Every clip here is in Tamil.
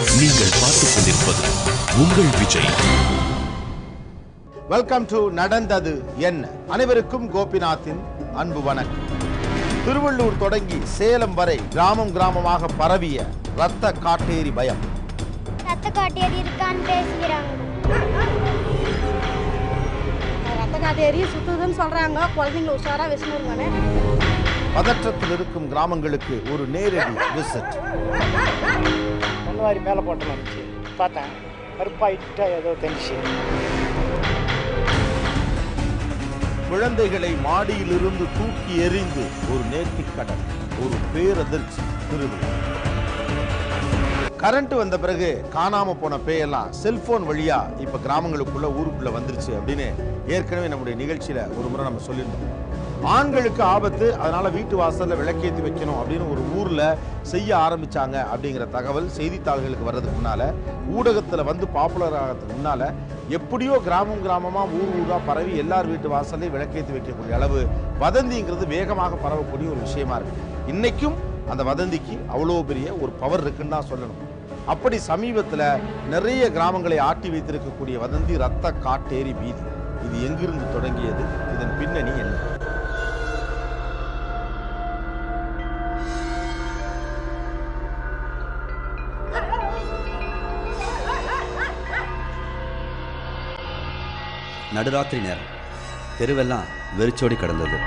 நீங்கள் பார்த்துக் கொண்டிருப்பது உங்கள் விஜய். வெல்கம் டு நடந்தது என்ன. அனைவருக்கும் கோபிநாத்தின் அன்பு வணக்கம். திருவள்ளூர் தொடங்கி சேலம் வரை கிராமம் கிராமமாக பரவிய ரத்த காட்டேரி பயம். ரத்த காட்டேரி இருக்கான்னு பேசுகிறாங்க. ரத்த காட்டேரி சுத்துதுன்னு சொல்றாங்க. குழந்தைங்க உஷாரா வச்சுருவானே. பதற்றத்தில் இருக்கும் கிராமங்களுக்கு ஒரு நேரடி விசிட். முன்னாடி மேலே போட்ட வந்துச்சு பார்த்தேன், கருப்பாயிட்டா ஏதோ தெரிஞ்சு. குழந்தைகளை மாடியிலிருந்து தூக்கி எறிந்து ஒரு நேர்த்திக்கடன், ஒரு பேரதிர்ச்சி திருவிழா. கரண்ட் வந்த பிறகு காணாம போன பேயெல்லாம் செல்போன் வழியா இப்ப கிராமங்களுக்குள்ள ஊருக்குள்ள வந்துருச்சு அப்படின்னு ஏற்கனவே நம்முடைய நிகழ்ச்சியில ஒரு முறை நம்ம சொல்லியிருந்தோம். ஆண்களுக்கு ஆபத்து, அதனால வீட்டு வாசல்ல விளக்கேற்றி வைக்கணும் அப்படின்னு ஒரு ஊர்ல செய்ய ஆரம்பிச்சாங்க அப்படிங்கிற தகவல் செய்தித்தாள்களுக்கு வர்றதுக்கு முன்னால, ஊடகத்துல வந்து பாப்புலர் ஆகிறதுக்கு முன்னால எப்படியோ கிராமம் கிராமமா ஊர் ஊரா பரவி எல்லார் வீட்டு வாசல்லையும் விளக்கேற்றி வைக்கக்கூடிய அளவு வதந்திங்கிறது வேகமாக பரவக்கூடிய ஒரு விஷயமா இருக்கு. இன்னைக்கும் அந்த வதந்திக்கு அவ்வளோ பெரிய ஒரு பவர் இருக்குன்னு தான் சொல்லணும். அப்படி சமீபத்தில் நிறைய கிராமங்களை ஆட்டி வைத்திருக்கக்கூடிய வதந்தி ரத்த காட்டேரி பீதி. இது எங்கிருந்து தொடங்கியது? இதன் பின்னணி என்ன? நடுராத்திரி நேரம் தெருவெல்லாம் வெறிச்சோடி கிடந்தது.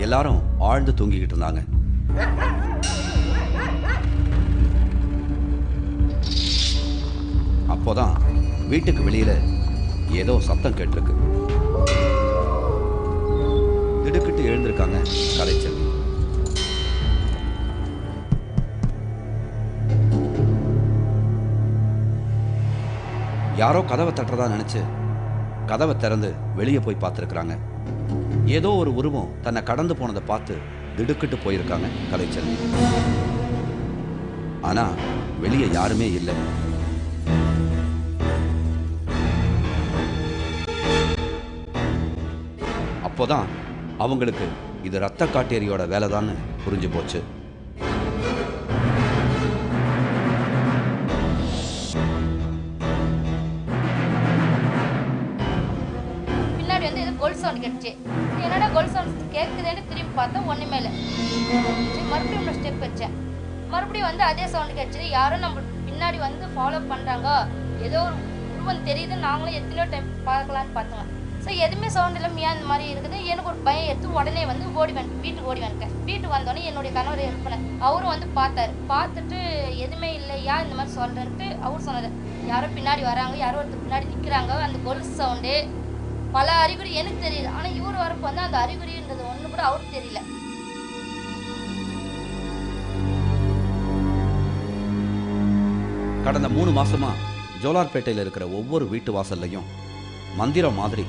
எல்லாரும் ஆழ்ந்து தூங்கிக்கிட்டு இருந்தாங்க. அப்போதான் வீட்டுக்கு வெளியில ஏதோ சத்தம் கேட்டிருக்கு. திடுக்கிட்டு எழுந்திருக்காங்க கலைச்செல்வி. யாரோ கதவை தட்டுறதா நினைச்சு கதவை திறந்து வெளியே போய் பார்த்துருக்குறாங்க. ஏதோ ஒரு உருவம் தன்னை கடந்து போனதை பார்த்து திடுக்கிட்டு போயிருக்காங்க கலைச்செல்வி. ஆனா வெளியே யாருமே இல்லை. அப்போதான் அவங்களுக்கு இது ரத்த காட்டேரியோட வேலைதான்னு புரிஞ்சு போச்சு. பின்னாடி வந்து இது கோல் சவுண்ட் கேட்டுச்சு. என்னடா கோல் சவுண்ட் கேட்குதுன்னு திரும்பி பார்த்தா ஒன்றுமே இல்லை. மறுபடியும் ஒரு ஸ்டெப் வச்சேன். மறுபடியும் வந்து அதே சவுண்டு கேட்டுச்சு. யாரும் நம்ம பின்னாடி வந்து ஃபாலோ பண்ணுறாங்க, ஏதோ ஒரு உருவம் தெரியுது. நாங்களும் எத்தனையோ டைம் பார்க்கலான்னு பார்த்தோங்க. ஸோ எதுவுமே சவுண்ட் இல்லை, மியா இந்த மாதிரி இருக்குது. எனக்கு ஒரு பயம் எடுத்து உடனே வந்து வீட்டுக்கு ஓடி வந்துட்டேன். வீட்டுக்கு வந்தோடனே என்னுடைய கணவர் எழுப்பினேன். அவரும் வந்து பார்த்தாரு. பார்த்துட்டு எதுவுமே இல்லையா இந்த மாதிரி சொல்கிறேன்ட்டு அவர் சொன்னார், யாரோ பின்னாடி வராங்க, யாரோ ஒருத்தர் பின்னாடி நிற்கிறாங்க. அந்த கொலுசு சவுண்டு பல அறிகுறி எனக்கு தெரியுது. ஆனால் இவர் வரப்போ வந்து அந்த அறிகுறின்றது ஒன்று கூட அவருக்கு தெரியல. கடந்த 3 மாசமா ஜோலார்பேட்டையில் இருக்கிற ஒவ்வொரு வீட்டு வாசல்லையும் மந்திரம் மாதிரி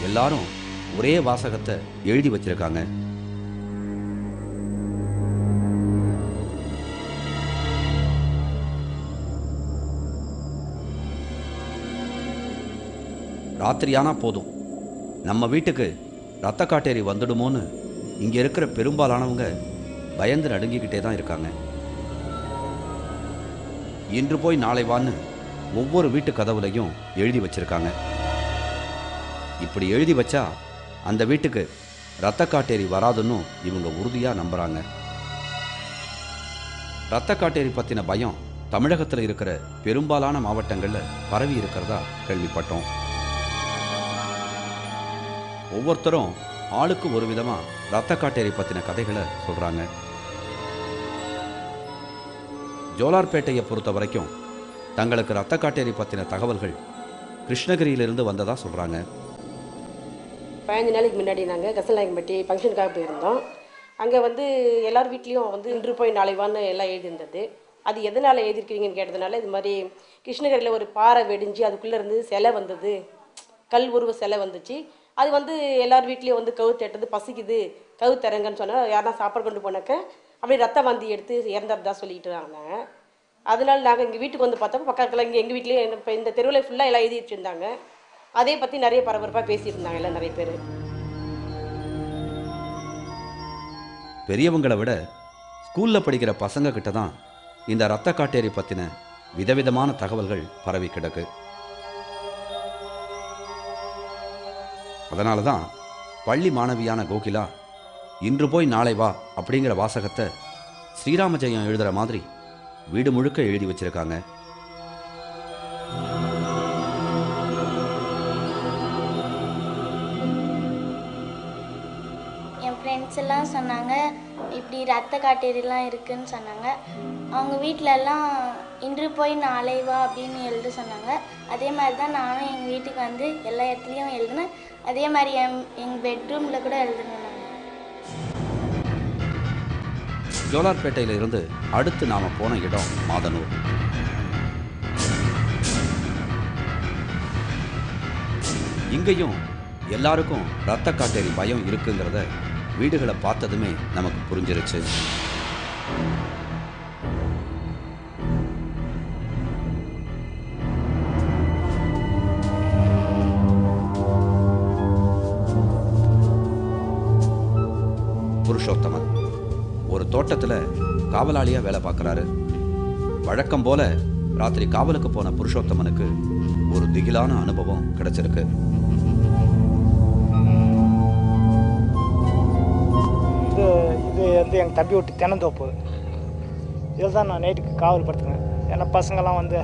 எல்லாரும் ஒரே வாசகத்தை எழுதி வச்சிருக்காங்க. ராத்திரியானா போதும், நம்ம வீட்டுக்கு ரத்த காட்டேரி வந்துடுமோன்னு இங்க இருக்கிற பெரும்பாலானவங்க பயந்து நடுங்கிக்கிட்டே தான் இருக்காங்க. இன்று போய் நாளை வான்னு ஒவ்வொரு வீட்டு கதவுலையும் எழுதி வச்சிருக்காங்க. இப்படி எழுதி வச்சா அந்த வீட்டுக்கு ரத்த காட்டேரி வராதுன்னு இவங்க உறுதியா நம்புறாங்க. ரத்த காட்டேரி பத்தின பயம் தமிழகத்தில் இருக்கிற பெரும்பாலான மாவட்டங்கள்ல பரவி இருக்கிறதா கேள்விப்பட்டோம். ஒவ்வொருத்தரும் ஆளுக்கு ஒரு விதமா ரத்த காட்டேரி பத்தின கதைகளை சொல்றாங்க. ஜோலார்பேட்டையை பொறுத்த வரைக்கும் தங்களுக்கு ரத்த காட்டேரி பத்தின தகவல்கள் கிருஷ்ணகிரியிலிருந்து வந்ததா சொல்றாங்க. 15 நாளைக்கு முன்னாடி நாங்கள் கசல்நாயக்கம்பட்டி ஃபங்க்ஷனுக்காக போயிருந்தோம். அங்கே வந்து எல்லார் வீட்லேயும் வந்து இன்று போய் நாளை வான்னு எல்லாம் எழுதியிருந்தது. அது எதனால் எழுதியிருக்கிறீங்கன்னு கேட்டதுனால இது மாதிரி கிருஷ்ணகிரியில் ஒரு பாறை வெடிஞ்சு அதுக்குள்ளே இருந்து சிலை வந்தது, கல் உருவ சிலை வந்துச்சு. அது வந்து எல்லார் வீட்லேயும் வந்து கவு தேட்டது, பசிக்குது கவு தரங்கன்னு சொன்னால் யாருனா சாப்பாடு கொண்டு போனாக்க அப்படியே ரத்த வாந்தி எடுத்து இறந்ததா சொல்லிட்டு இருந்தாங்க. அதனால நாங்கள் எங்கள் வீட்டுக்கு வந்து பார்த்தப்போ பக்கத்தில் இங்கே எங்கள் வீட்லேயே இப்போ இந்த தெருவில் ஃபுல்லாக எல்லாம் எழுதி வச்சுருந்தாங்க. அதே பற்றி நிறைய பரபரப்பாக பேசியிருந்தாங்க எல்லாம் நிறைய பேர். பெரியவங்களை விட ஸ்கூலில் படிக்கிற பசங்க கிட்ட தான் இந்த இரத்த காட்டேரி பற்றின விதவிதமான தகவல்கள் பரவி கிடக்கு. அதனால தான் பள்ளி மாணவியான கோகிலா இன்று போய் நாளை வா அப்படிங்கிற வாசகத்தை ஸ்ரீராம ஜெயம் எழுதுகிற மாதிரி வீடு முழுக்க எழுதி வச்சிருக்காங்க. என் ஃப்ரெண்ட்ஸ் எல்லாம் சொன்னாங்க இப்படி ரத்த காட்டேரிலாம் இருக்குன்னு சொன்னாங்க. அவங்க வீட்டிலலாம் இன்று போய் நாளை வா அப்படின்னு எழுத சொன்னாங்க. அதே மாதிரி தான் நானும் எங்கள் வீட்டுக்கு வந்து எல்லா இடத்துலையும் எழுதினேன். அதே மாதிரி எங்கள் பெட்ரூமில் கூட எழுதுனேன். ஜோலார்பேட்டையில் இருந்து அடுத்து நாம் போன இடம் மாதனூர். இங்கேயும் எல்லாருக்கும் இரத்த காட்டேரி பயம் இருக்குங்கிறத வீடுகளை பார்த்ததுமே நமக்கு புரிஞ்சிருச்சு. புருஷோத்தமன் ஒரு தோட்டத்தில் காவலாளியாக வேலை பார்க்குறாரு. வழக்கம் போல ராத்திரி காவலுக்கு போன புருஷோத்தமனுக்கு ஒரு திகிலான அனுபவம் கிடைச்சிருக்கு. இது வந்து எங்கள் தம்பி விட்டு தென்னந்தோப்பு. இதில் தான் நான் நைட்டுக்கு காவல் படுத்துக்குவேன். ஏன்னா பசங்கள்லாம் வந்து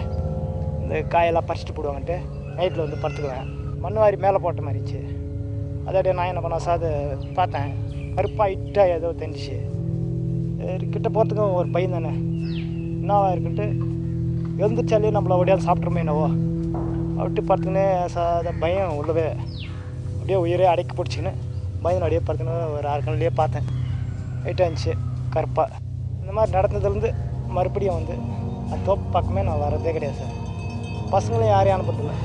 இந்த காயெல்லாம் பறிச்சுட்டு போடுவாங்கன்ட்டு நைட்டில் வந்து படுத்துக்குவேன். மண்ணுவாரி மேலே போட்ட மாதிரிச்சு. அதோடய நான் என்ன பண்ணேன் சார் பார்த்தேன், கருப்பாயிட்டாக ஏதோ தெரிஞ்சிச்சு. கிட்ட போகிறதுக்கும் ஒரு பையன் தானே என்னவா இருக்குன்ட்டு எழுந்துச்சாலே நம்மளை ஒடியால் சாப்பிட்றோமே என்னவோ அப்படி படுத்துக்கினே சாத பயம் உள்ளவே அப்படியே உயிரே அடைக்கி பிடிச்சிக்கின்னு பயந்து அப்படியே படுத்துன்னு ஒரு 6 கண்ணிலேயே பார்த்தேன். ஹைட்டாக இருந்துச்சு கருப்பாக. இந்த மாதிரி நடந்ததுலேருந்து மறுபடியும் வந்து அந்த தோப்பு பக்கமே நான் வர்றதே கிடையாது சார். பசங்களையும் யாரையும் அனுப்புறதில்லை.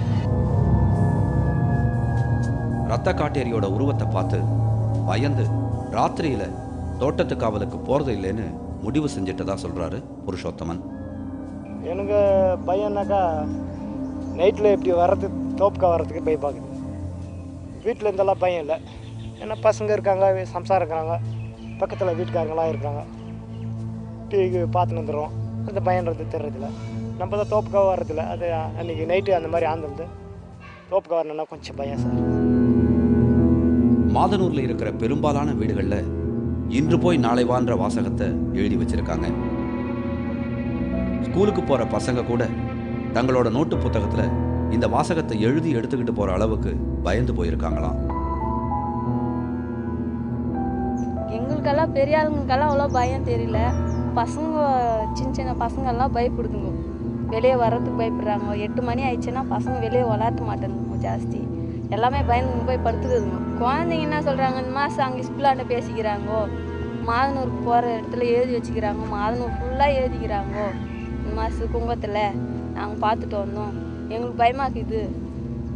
இரத்த காட்டேரியோட உருவத்தை பார்த்து பயந்து ராத்திரியில் தோட்டத்து காவலுக்கு போகிறது இல்லைன்னு முடிவு செஞ்சுட்டு தான் சொல்கிறாரு புருஷோத்தமன். எனக்கு பயம்னாக்கா நைட்டில் இப்படி வர்றது தோப்புக்கா வர்றதுக்கு பயம் பார்க்குது. வீட்டில் இருந்தெல்லாம் பயம் இல்லை. ஏன்னா பசங்க இருக்காங்க, சம்சாரம் இருக்கிறாங்க, பக்கத்தில் வீட்டுக்காரங்களாம் இருக்கிறாங்க. டிவி பார்த்துன்னு வந்துடுறோம். அந்த பயன்றது தெரிறதில்ல. நம்ம தான் தோப்புக்காக வர்றதில்ல. அது அன்றைக்கி நைட்டு அந்த மாதிரி ஆந்திருந்து தோப்புக்கா வரணுன்னா கொஞ்சம் பயம் சார். மாதனூரில் இருக்கிற பெரும்பாலான வீடுகளில் இன்று போய் நாளை வான்ற வாசகத்தை எழுதி வச்சிருக்காங்க. ஸ்கூலுக்கு போகிற பசங்க கூட தங்களோட நோட்டு புத்தகத்தில் இந்த வாசகத்தை எழுதி எடுத்துக்கிட்டு போகிற அளவுக்கு பயந்து போயிருக்காங்களாம். எங்களுக்கெல்லாம் பெரிய ஆளுங்களுக்கெல்லாம் அவ்வளோ பயம் தெரியல. பசங்க சின்ன சின்ன பசங்கள்லாம் பயப்படுதுங்க. வெளியே வர்றதுக்கு பயப்படுறாங்க. 8 மணி ஆயிடுச்சுன்னா பசங்க வெளியே விளாட மாட்டேங்குங்க ஜாஸ்தி. எல்லாமே பயந்து போய் படுத்துக்குதுங்க. குழந்தைங்க என்ன சொல்கிறாங்க, இந்த மாதம் அங்கே ஸ்கூலாண்ட பேசிக்கிறாங்கோ, மாதனூருக்கு போகிற இடத்துல எழுதி வச்சுக்கிறாங்க, மாதனூர் ஃபுல்லாக எழுதிக்கிறாங்கோ, இந்த மாதம் குங்கத்தில் நாங்கள் பார்த்துட்டு வந்தோம், எங்களுக்கு பயமாக்குது.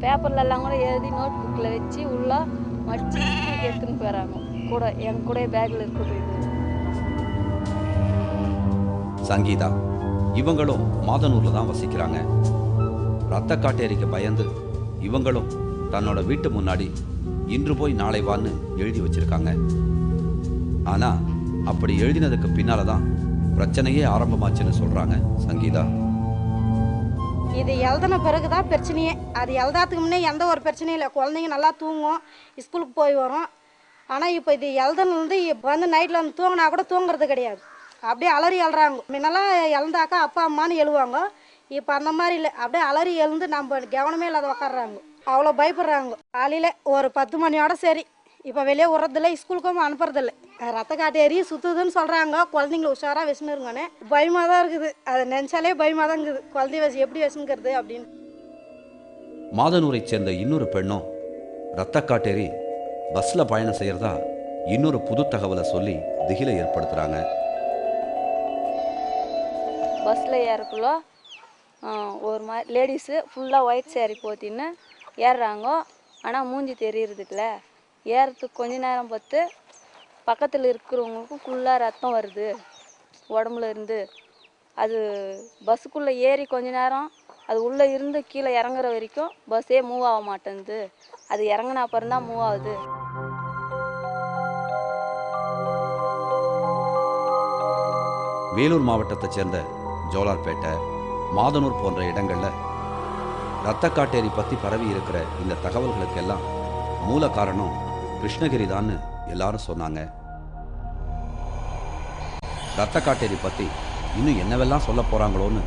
பேப்பர்லலாம் கூட எழுதி நோட் புக்கில் வச்சு உள்ளே மடித்து ஸ்கூலுக்கு எடுத்துன்னு போயிடறாங்க. கூட என் கூட பேக்கில் இருக்குது இது. சங்கீதா இவங்களும் மாதனூரில் தான் வசிக்கிறாங்க. இரத்த காட்டேரிக்கு பயந்து இவங்களும் தன்னோட வீட்டு முன்னாடி இன்று போய் நாளை வான்னு எழுதி வச்சிருக்காங்க. ஆனால் அப்படி எழுதினதுக்கு பின்னால தான் பிரச்சனையே ஆரம்பமாச்சுன்னு சொல்கிறாங்க சங்கீதா. இது எழுதின பிறகு தான் பிரச்சனையே. அது எழுதாதுக்கு முன்னே எந்த ஒரு பிரச்சனையும் இல்லை. குழந்தைங்க நல்லா தூங்கும், ஸ்கூலுக்கு போய் வரும். ஆனால் இப்போ இது எழுதுனது இப்போ வந்து நைட்டில் வந்து தூங்கினா கூட தூங்குறது கிடையாது. அப்படியே அலறி எழுறாங்க. முன்னெல்லாம் எழுந்தாக்கா அப்பா அம்மானு எழுவாங்க. இப்போ அந்த மாதிரி இல்லை. அப்படியே அலறி எழுந்து நம்ம கவனமே இல்லாத உக்காடுறாங்க. அவ்வளோ பயப்படுறாங்க. காலையில் ஒரு 10 மணியோட சரி. இப்போ வெளியே விட்றதில்ல, ஸ்கூலுக்கும் அனுப்புறதில்லை. ரத்த காட்டேரி சுற்றுதுன்னு சொல்கிறாங்க. குழந்தைங்கள உஷாராக வச்சுன்னு பயமாக தான் இருக்குது. அதை நினச்சாலே பயமாக தான் இருக்குது. குழந்தை வச்சு எப்படி வச்சுங்கிறது அப்படின்னு. மாதனூரை சேர்ந்த இன்னொரு பெண்ணும் இரத்த காட்டேரி பஸ்ஸில் பயணம் செய்கிறதா இன்னொரு புது தகவலை சொல்லி திகிலை ஏற்படுத்துகிறாங்க. பஸ்ஸில் ஏறக்குள்ள ஒரு மாதிரி லேடிஸு ஃபுல்லாக ஒயிட் சேரீ போத்தின்னு ஏறுறாங்க. ஆனால் மூஞ்சி தெரியறதுக்குல ஏறத்துக்கு கொஞ்ச நேரம் பார்த்து பக்கத்தில் இருக்கிறவங்களுக்கும் ஃபுல்லாக ரத்தம் வருது உடம்புல இருந்து அது பஸ்ஸுக்குள்ளே ஏறி கொஞ்ச நேரம் அது உள்ளே இருந்து கீழே இறங்குற வரைக்கும் பஸ்ஸே மூவ் ஆக மாட்டேங்குது. அது இறங்கின அப்புறம் தான் மூவ் ஆகுது. வேலூர் மாவட்டத்தைச் சேர்ந்த ஜோலார்பேட்டை, மாதனூர் போன்ற இடங்களில் இரத்த காட்டேரி பற்றி பரவி இருக்கிற இந்த தகவல்களுக்கெல்லாம் மூல காரணம் கிருஷ்ணகிரி தான்னு எல்லாரும் சொன்னாங்க. இரத்த காட்டேரி பற்றி இன்னும் என்னவெல்லாம் சொல்ல போகிறாங்களோன்னு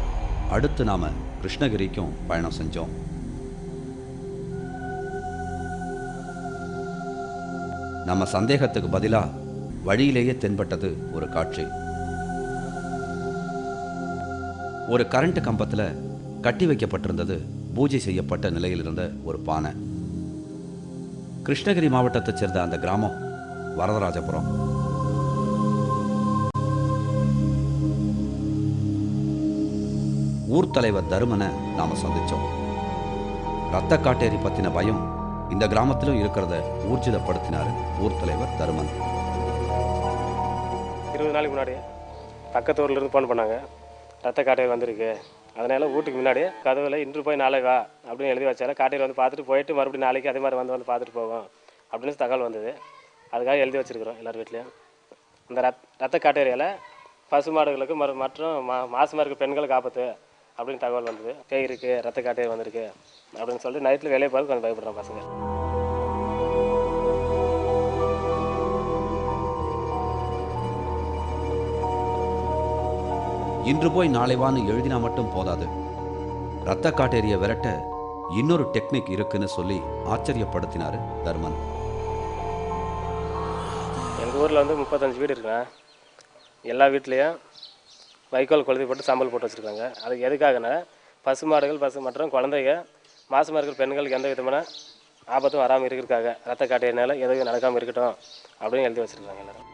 அடுத்து நாம் கிருஷ்ணகிரிக்கும் பயணம் செஞ்சோம். நம்ம சந்தேகத்துக்கு பதிலாக வழியிலேயே தென்பட்டது ஒரு காட்சி. ஒரு கரண்ட் கம்பத்தில் கட்டி வைக்கப்பட்டிருந்தது பூஜை செய்யப்பட்ட நிலையில் இருந்த ஒரு பானை. கிருஷ்ணகிரி மாவட்டத்தைச் சேர்ந்த அந்த கிராமம் வரதராஜபுரம். ஊர் தலைவர் தருமனை நாம சந்திச்சோம். இரத்த காட்டேரி பத்தின பயம் இந்த கிராமத்திலும் இருக்கிறத ஊர்ஜிதப்படுத்தினார் ஊர் தலைவர் தருமன். 20 நாளைக்கு முன்னாடி பக்கத்து ஊர்ல இருந்து ஃபோன் பண்ணாங்க, ரத்த காட்டேரி வந்திருக்கு, அதனால வீட்டுக்கு முன்னாடி கதவுல இன்று போய் நாளை வா அப்படின்னு எழுதி வச்சால காட்டேரி வந்து பார்த்துட்டு போயிட்டு மறுபடியும் நாளைக்கு அதே மாதிரி வந்து பார்த்துட்டு போவோம் அப்படின்னு தகவல் வந்தது. அதுக்காக எழுதி வச்சிருக்கிறோம் எல்லார் வீட்லையும். இந்த ரத்த காட்டேரியால் பசுமாடுகளுக்கு மற்றும் மாசமாக இருக்க பெண்களுக்கு ஆபத்து அப்படின்னு தகவல் வந்தது. பேய் இருக்குது, ரத்த காட்டேரி வந்திருக்கு அப்படின்னு சொல்லிட்டு நைட்டில் வெளியே போகிறது கொஞ்சம் பயப்படுறோம் பசங்க. இன்று போய் நாளை வான்னு எழுதினா மட்டும் போதாது, இரத்த காட்டேரியை விரட்ட இன்னொரு டெக்னிக் இருக்குன்னு சொல்லி ஆச்சரியப்படுத்தினார் தர்மன். எங்கள் ஊரில் வந்து 35 வீடு இருக்குண்ணா. எல்லா வீட்லேயும் வைக்கோல் கொளுத்தி போட்டு சாம்பல் போட்டு வச்சுருக்காங்க. அதுக்கு எதுக்காகனா பசுமாடுகள் மற்றும் குழந்தைங்க மாசமாக இருக்கிற பெண்களுக்கு எந்த விதமான ஆபத்தும் வராமல் இருக்கிறதுக்காக ரத்த காட்டேரினால எதுவும் நடக்காமல் இருக்கட்டும் அப்படின்னு எழுதி வச்சுருக்காங்க எல்லாரும்.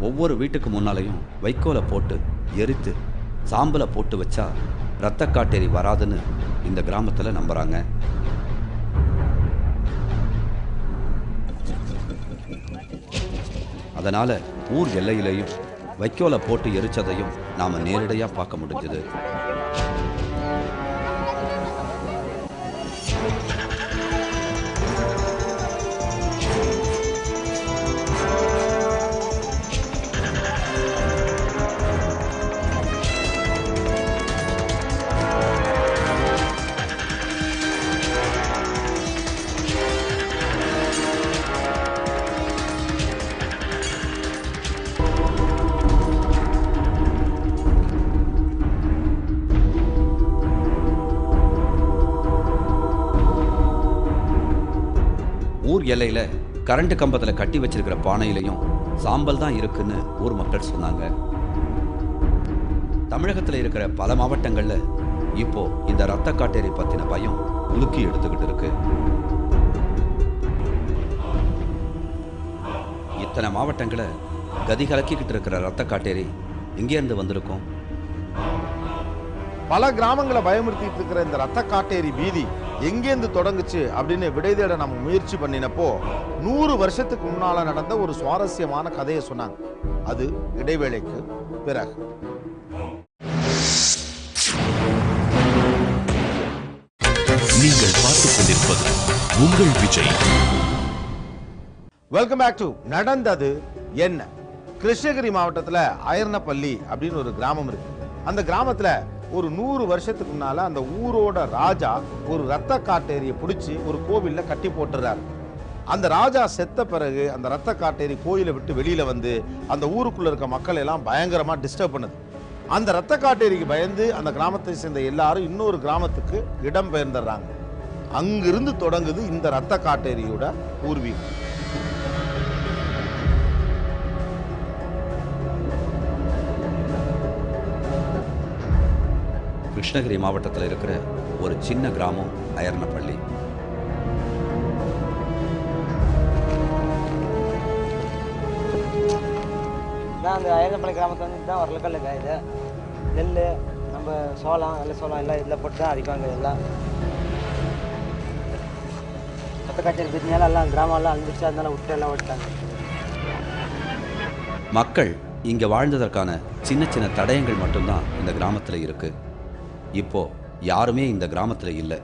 ஒவ்வொரு வீட்டுக்கு முன்னாலையும் வைக்கோலை போட்டு எரித்து சாம்பலை போட்டு வச்சா இரத்த காட்டேரி வராதுன்னு இந்த கிராமத்தில் நம்புறாங்க. அதனால ஊர் எல்லையிலையும் வைக்கோலை போட்டு எரிச்சதையும் நாம நேரடியாக பார்க்க முடிஞ்சது. ஊர் எல்லையில் கரண்ட் கம்பத்தில் கட்டி வச்சிருக்கிற பானையிலையும் சாம்பல் தான் இருக்குன்னு ஊர் மக்கள் சொன்னாங்க. தமிழகத்தில் இருக்கிற பல மாவட்டங்களில் இப்போ இந்த இரத்த காட்டேரி பற்றின பயம் உலுக்கி எடுத்துக்கிட்டு இருக்கு. இத்தனை மாவட்டங்களை கதி கலக்கிக்கிட்டு இருக்கிற இரத்த காட்டேரி எங்கேருந்து வந்திருக்கும்? பல கிராமங்களை பயமுறுத்திட்டு இருக்கிற இந்த ரத்த காட்டேரி வீதி எங்கேருந்து தொடங்குச்சு அப்படின்னு விடை தேட நம்ம முயற்சி பண்ணினப்போ 100 வருஷத்துக்கு முன்னால நடந்த ஒரு சுவாரஸ்யமான கதையை சொன்னாங்க. அது இடைவேளைக்கு பிறகு. நீங்கள் பார்த்துக் கொண்டிருப்பது உங்கள் விஜய். வெல்கம் பேக் டு நடந்தது என்ன. கிருஷ்ணகிரி மாவட்டத்தில் அயர்னப்பள்ளி அப்படின்னு ஒரு கிராமம் இருக்கு. அந்த கிராமத்தில் ஒரு 100 வருஷத்துக்கு முன்னால அந்த ஊரோட ராஜா ஒரு ரத்த காட்டேரியை பிடிச்சி ஒரு கோவில்ல கட்டி போட்டுறாரு. அந்த ராஜா செத்த பிறகு அந்த ரத்த காட்டேரி கோயிலை விட்டு வெளியில வந்து அந்த ஊருக்குள்ள இருக்க மக்கள் எல்லாம் பயங்கரமா டிஸ்டர்ப் பண்ணுது. அந்த ரத்த காட்டேரிக்கு பயந்து அந்த கிராமத்தை சேர்ந்த எல்லாரும் இன்னொரு கிராமத்துக்கு இடம் பெயர்ந்துடுறாங்க. அங்கிருந்து தொடங்குது இந்த ரத்த காட்டேரியோட பூர்வீகம். கிருஷ்ணகிரி மாவட்டத்தில் இருக்கிற ஒரு சின்ன கிராமம் அயர்னப்பள்ளி. அந்த அயர்னப்பள்ளி கிராமத்தில் வந்து தான் வரலக்கல்ல காயுது. நெல் நம்ம சோளம் வெள்ளை சோளம் எல்லாம் இதில் போட்டு தான் அடிக்குவாங்க. எல்லாம் ரத்த காய்ச்சல் பிரச்சனையால எல்லாம் கிராமம்லாம் அழிஞ்சிருச்சு, அதனால விட்டு எல்லாம் ஓடிட்டாங்க. மக்கள் இங்கே வாழ்ந்ததற்கான சின்ன சின்ன தடயங்கள் மட்டும்தான் இந்த கிராமத்தில் இருக்கு. இப்போ யாருமே இந்த கிராமத்தில் இல்லை.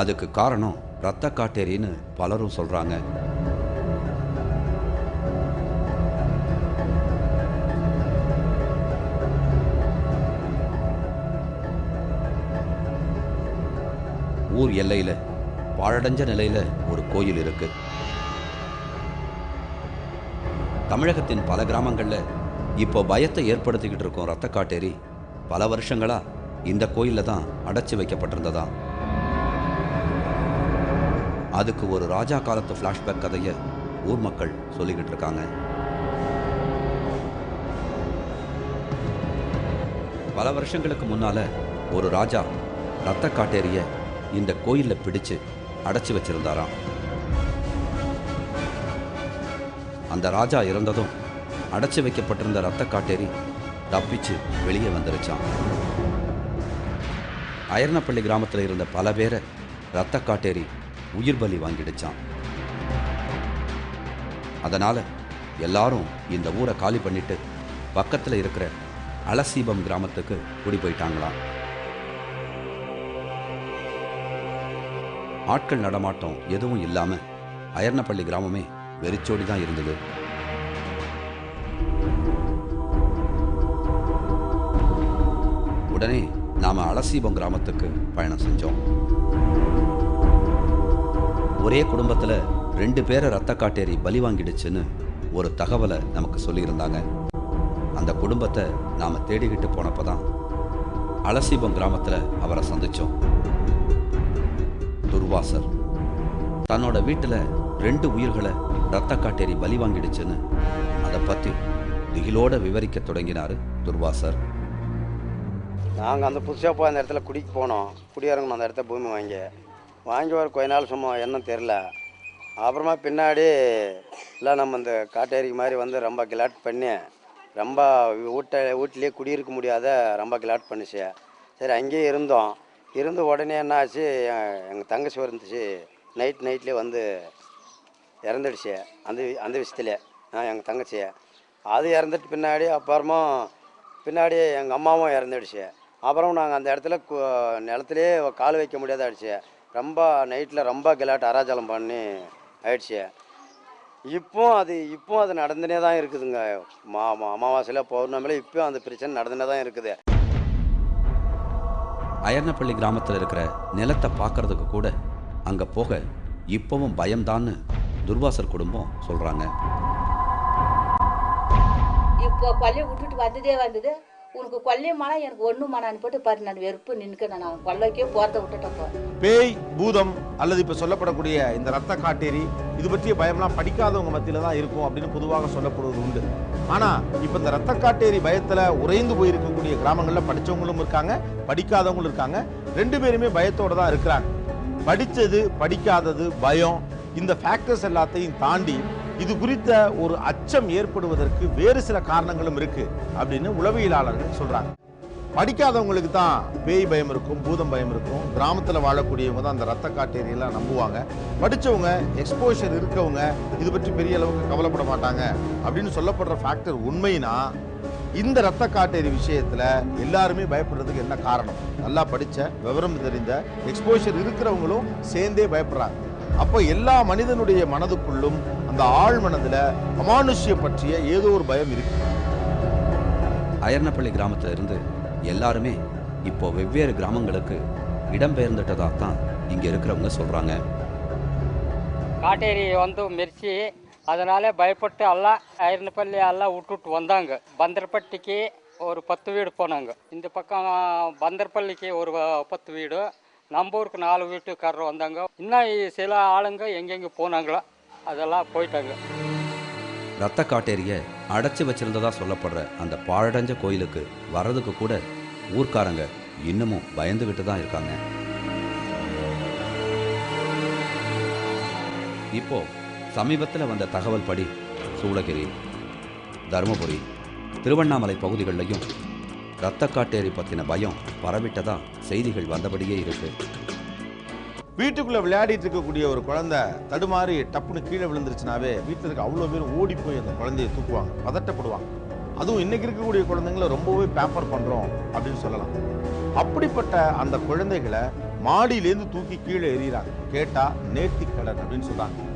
அதுக்கு காரணம் ரத்த காட்டேரின்னு பலரும் சொல்றாங்க. ஊர் எல்லையில பாழடைஞ்ச நிலையில ஒரு கோயில் இருக்கு. தமிழகத்தின் பல கிராமங்கள்ல இப்போ பயத்தை ஏற்படுத்திக்கிட்டு இருக்கும் ரத்த காட்டேரி பல வருஷங்களா இந்த கோயில்ல தான் அடைச்சி வைக்கப்பட்டிருந்ததா. அதுக்கு ஒரு ராஜா காலத்து ஃப்ளாஷ்பேக் கதையை ஊர் மக்கள் சொல்லிக்கிட்டு இருக்காங்க. பல வருஷங்களுக்கு முன்னால ஒரு ராஜா ரத்த காட்டேரிய இந்த கோயில்ல பிடிச்சு அடைச்சி வச்சிருந்தாராம். அந்த ராஜா இறந்ததும் அடைச்சி வைக்கப்பட்டிருந்த ரத்த காட்டேரி தப்பிச்சு வெளியே வந்துருச்சான். அயர்னப்பள்ளி கிராமத்தில் இருந்த பல பேரை ரத்த காட்டேரி உயிர் பலி வாங்கிடுச்சான். அதனால எல்லாரும் இந்த ஊரை காலி பண்ணிட்டு பக்கத்தில் இருக்கிற அலசீபம் கிராமத்துக்கு குடி போயிட்டாங்களாம். ஆட்கள் நடமாட்டம் எதுவும் இல்லாம அயர்னப்பள்ளி கிராமமே வெறிச்சோடி தான் இருந்தது. உடனே நாம அலசீபம் கிராமத்துக்கு பயணம் செஞ்சோம். ஒரே குடும்பத்துல 2 பேரை ரத்த காட்டேரி பலி வாங்கிடுச்சுன்னு ஒரு தகவலை நமக்கு சொல்லியிருந்தாங்க. அந்த குடும்பத்தை நாம தேடிக்கிட்டு போனப்பதான் அலசீபம் கிராமத்துல அவரை சந்திச்சோம். துர்வாசர் தன்னோட வீட்டுல 2 உயிர்களை ரத்த காட்டேரி பலி வாங்கிடுச்சுன்னு அதை பத்தி திகிலோட விவரிக்க தொடங்கினாரு துர்வாசர். நாங்கள் அந்த புதுசாக போய் அந்த இடத்துல குடிக்கு போனோம். குடியிறங்கணும் அந்த இடத்த பூமி வாங்கி ஒரு கொஞ்ச நாள் சும்மா என்னன்னு தெரில. அப்புறமா பின்னாடி இல்லை நம்ம இந்த காட்டேரிக்கு மாதிரி வந்து ரொம்ப கிளாட் பண்ணி ரொம்ப வீட்டிலே குடியிருக்க முடியாத ரொம்ப கிளாட் பண்ணிச்சு. சரி அங்கேயே இருந்து உடனே என்ன ஆச்சு, எங்கள் தங்கச்சி வந்துச்சு நைட்லேயே வந்து இறந்துடுச்சு. அந்த விஷயத்துலேயே எங்கள் தங்கச்சி அது இறந்துட்டு பின்னாடி அப்புறமா பின்னாடி எங்கள் அம்மாவும் இறந்துடுச்சு. அப்புறம் நாங்கள் அந்த இடத்துல நிலத்துலேயே கால் வைக்க முடியாத ஆயிடுச்சு. ரொம்ப நைட்டில் ரொம்ப கிளாட் அராஜலம் பண்ணி ஆயிடுச்சு. இப்போ அது நடந்துனே தான் இருக்குதுங்க. அமாவாசையில் பௌர்ணமியில் இப்போயும் அந்த பிரச்சனை நடந்துனே தான் இருக்குது. அயர்னப்பள்ளி கிராமத்தில் இருக்கிற நிலத்தை பார்க்கறதுக்கு கூட அங்கே போக இப்போவும் பயம்தான்னு துர்வாசர் குடும்பம் சொல்கிறாங்க. இப்போ கொல்லையை விட்டுட்டு வந்தது உனக்கு கொல்லையை மழை எனக்கு ஒன்றும் மனான்னு போட்டு பாரு, நான் வெறுப்பு நின்றுக்க நான் கொல்லைக்கே போகிறத விட்டுட்டப்போ. பேய் பூதம் அல்லது இப்போ சொல்லப்படக்கூடிய இந்த ரத்த காட்டேரி இது பற்றிய பயம்லாம் படிக்காதவங்க மத்தியில தான் இருக்கும் அப்படின்னு பொதுவாக சொல்லப்படுவது உண்டு. ஆனால் இப்போ இந்த ரத்த காட்டேரி பயத்தில் உறைந்து போயிருக்கக்கூடிய கிராமங்களில் படித்தவங்களும் இருக்காங்க, படிக்காதவங்களும் இருக்காங்க. 2 பேருமே பயத்தோடு தான் இருக்கிறாங்க. படித்தது படிக்காதது பயம், இந்த ஃபேக்டர்ஸ் எல்லாத்தையும் தாண்டி இது குறித்த ஒரு அச்சம் ஏற்படுவதற்கு வேறு சில காரணங்களும் இருக்கு அப்படின்னு உளவியலாளர்கள் சொல்றாங்க. படிக்காதவங்களுக்கு தான் பேய் பயம் இருக்கும், பூதம் பயம் இருக்கும். கிராமத்தில் வாழக்கூடியவங்க தான் அந்த ரத்த காட்டேரியெல்லாம் நம்புவாங்க. படித்தவங்க எக்ஸ்போஷர் இருக்கவங்க இது பற்றி பெரிய அளவுக்கு கவலைப்பட மாட்டாங்க அப்படின்னு சொல்லப்படுற ஃபேக்டர் உண்மைனா இந்த ரத்த காட்டேரி விஷயத்துல எல்லாருமே பயப்படுறதுக்கு என்ன காரணம்? நல்லா படிச்ச விவரம் தெரிந்த எக்ஸ்போஷர் இருக்கிறவங்களும் சேர்ந்தே பயப்படுறாங்க. அப்போ எல்லா மனிதனுடைய மனதுக்குள்ளும் அந்த ஆழ் மனதுல அமானுஷ்ய பற்றிய ஏதோ ஒரு பயம் இருக்கு. அயர்னப்பள்ளி கிராமத்துல இருந்து எல்லாருமே இப்போ வெவ்வேறு கிராமங்களுக்கு இடம்பெயர்ந்துட்டதா தான் இங்க இருக்கிறவங்க சொல்றாங்க. காட்டேரி வந்து மெரிச்சி அதனால பயப்பட்டு எல்லாம் அயர்னப்பள்ளி எல்லாம் விட்டுட்டு வந்தாங்க. பந்தர்பட்டிக்கு ஒரு 10 வீடு போனாங்க. இந்த பக்கம் பந்தர்பள்ளிக்கு ஒரு 10 வீடு, நம்பூருக்கு 4 வீட்டுக்காரர் வந்தாங்க. இன்னும் சில ஆளுங்க எங்கெங்கே போனாங்களோ அதெல்லாம் போயிட்டாங்க. ரத்த காட்டேரிய அடைச்சி வச்சிருந்ததா சொல்லப்படுற அந்த பாழடைஞ்ச கோயிலுக்கு வர்றதுக்கு கூட ஊர்க்காரங்க இன்னமும் பயந்துகிட்டு தான் இருக்காங்க. இப்போ சமீபத்தில் வந்த தகவல் படி சூளகிரி, தருமபுரி, திருவண்ணாமலை பகுதிகளிலையும் ரத்த காட்டேரி பற்றின பயம் பரவிட்டதா செய்திகள் வந்தபடியே இருக்கு. வீட்டுக்குள்ள விளையாடிட்டு இருக்கக்கூடிய ஒரு குழந்தை தடுமாறி டப்புன்னு கீழே விழுந்துருச்சுனாவே வீட்டில் இருக்க அவ்வளோ பேரும் ஓடி போய் அந்த குழந்தைய தூக்குவாங்க, பதட்டப்படுவாங்க. அதுவும் இன்னைக்கு இருக்கக்கூடிய குழந்தைங்களை ரொம்பவே பேம்பர் பண்றோம் அப்படின்னு சொல்லலாம். அப்படிப்பட்ட அந்த குழந்தைகளை மாடியிலேருந்து தூக்கி கீழே எறிகிறாங்க. கேட்டா நேர்த்திக்கடன் அப்படின்னு சொல்றாங்க.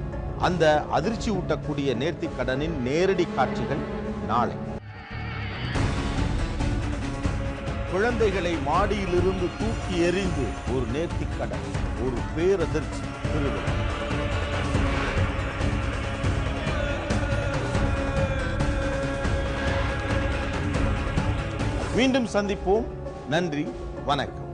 அந்த அதிர்ச்சி ஊட்டக்கூடிய நேர்த்திக்கடனின் நேரடி காட்சிகள் நாளை. குழந்தைகளை மாடியிலிருந்து தூக்கி எறிந்து ஒரு நேர்த்திக்கடன், ஒரு பேரதிர்ச்சி திருவிழா. மீண்டும் சந்திப்போம். நன்றி, வணக்கம்.